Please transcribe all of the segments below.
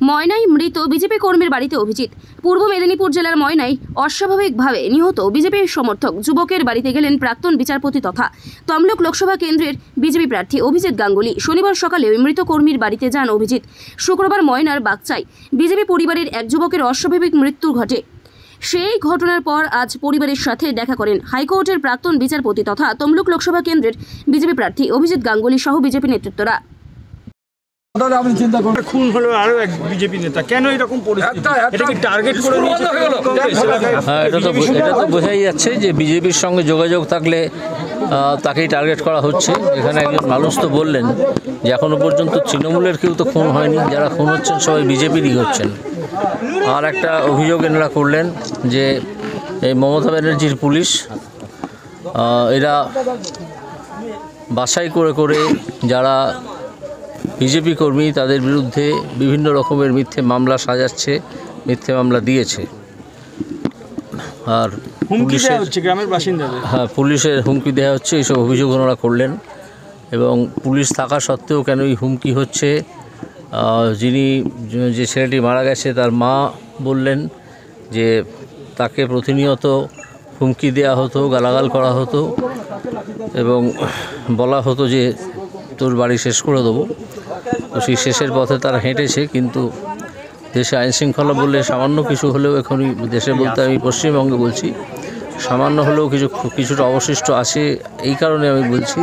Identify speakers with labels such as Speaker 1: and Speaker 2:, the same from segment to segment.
Speaker 1: ময়নায় মৃত বিজেপি কর্মীর বাড়িতে অভিজিৎ। পূর্ব মেদিনীপুর জেলার ময়নায় অস্বাভাবিকভাবে নিহত বিজেপির সমর্থক যুবকের বাড়িতে গেলেন প্রাক্তন বিচারপতি তথা তমলুক লোকসভা কেন্দ্রের বিজেপি প্রার্থী অভিজিৎ গাঙ্গুলি। শনিবার সকালে ওই মৃত কর্মীর বাড়িতে যান অভিজিৎ। শুক্রবার ময়নার বাগচায় বিজেপি পরিবারের এক যুবকের অস্বাভাবিক মৃত্যু ঘটে। সেই ঘটনার পর আজ পরিবারের সাথে দেখা করেন হাইকোর্টের প্রাক্তন বিচারপতি তথা তমলুক লোকসভা কেন্দ্রের বিজেপি প্রার্থী অভিজিৎ গাঙ্গুলি সহ বিজেপি নেতৃত্বরা।
Speaker 2: আপনি চিন্তা করুন,
Speaker 3: খুন হলো আরো এক বিজেপি নেতা, কেন এরকম পরিস্থিতি? এটা কি টার্গেট করে নিয়েছে?
Speaker 4: হ্যাঁ, এটা তো বোঝাই যাচ্ছে যে বিজেপির সঙ্গে যোগাযোগ থাকলে তাকেই টার্গেট করা হচ্ছে। এখানে একজন মানুষ তো বললেন যে এখনো পর্যন্ত তৃণমূলের কেউ তো খুন হয়নি, যারা খুন হচ্ছেন সবাই বিজেপিরই হচ্ছেন। আর একটা অভিযোগ এনারা করলেন যে এই মমতা ব্যানার্জির পুলিশ এরা বাছাই করে করে যারা বিজেপি কর্মী তাদের বিরুদ্ধে বিভিন্ন রকমের মিথ্যে মামলা সাজাচ্ছে, মিথ্যে মামলা দিয়েছে। আর
Speaker 3: গ্রামের বাসিন্দাদের
Speaker 4: পুলিশের হুমকি দেওয়া হচ্ছে, এইসব অভিযোগ ওনারা করলেন। এবং পুলিশ থাকা সত্ত্বেও কেন এই হুমকি হচ্ছে, যে ছেলেটি মারা গেছে তার মা বললেন যে তাকে প্রতিনিয়ত হুমকি দেওয়া হতো, গালাগাল করা হতো এবং বলা হতো যে তোর বাড়ি শেষ করে দেবো। তো সেই শেষের পথে তারা হেঁটেছে, কিন্তু দেশে আইনশৃঙ্খলা বললে সামান্য কিছু হলেও এখনই দেশে বলতে আমি পশ্চিমবঙ্গে বলছি সামান্য হলেও কিছুটা অবশিষ্ট আছে। এই কারণে আমি বলছি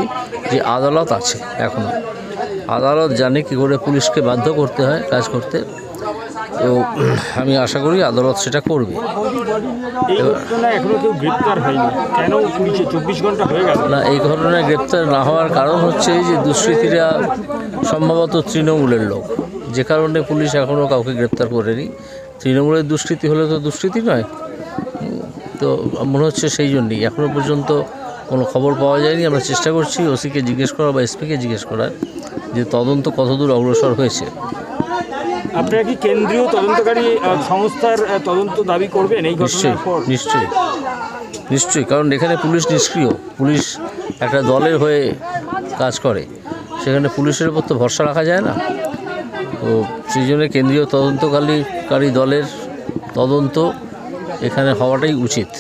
Speaker 4: যে আদালত আছে, এখনও আদালত জানে কী করে পুলিশকে বাধ্য করতে হয় কাজ করতে। তো আমি আশা করি আদালত সেটা করবে।
Speaker 3: এখনো কেউ গ্রেপ্তার হয়নি, কেন 24 ঘন্টা হয়ে গেল
Speaker 4: না? এই ঘটনায় গ্রেপ্তার না হওয়ার কারণ হচ্ছে যে দুষ্কৃতীরা সম্ভবত তৃণমূলের লোক, যে কারণে পুলিশ এখনও কাউকে গ্রেপ্তার করেনি। তৃণমূলের দুষ্কৃতি হলে তো দুষ্কৃতি নয়, তো মনে হচ্ছে সেই জন্যই এখনও পর্যন্ত কোনো খবর পাওয়া যায়নি। আমরা চেষ্টা করছি ওসিকে জিজ্ঞেস করা বা এসপিকে জিজ্ঞেস করার যে তদন্ত কতদূর অগ্রসর হয়েছে।
Speaker 3: আপনারা কি কেন্দ্রীয় তদন্তকারী সংস্থার তদন্ত দাবি করবেন এই ঘটনার পর?
Speaker 4: নিশ্চয়ই, কারণ এখানে পুলিশ নিষ্ক্রিয়। পুলিশ একটা দলের হয়ে কাজ করে, সেখানে পুলিশের উপর তো ভরসা রাখা যায় না। তো সেই জন্য কেন্দ্রীয় তদন্তকারী দলের তদন্ত এখানে হওয়াটাই উচিত।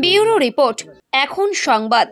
Speaker 1: ব্যুরো রিপোর্ট, এখন সংবাদ।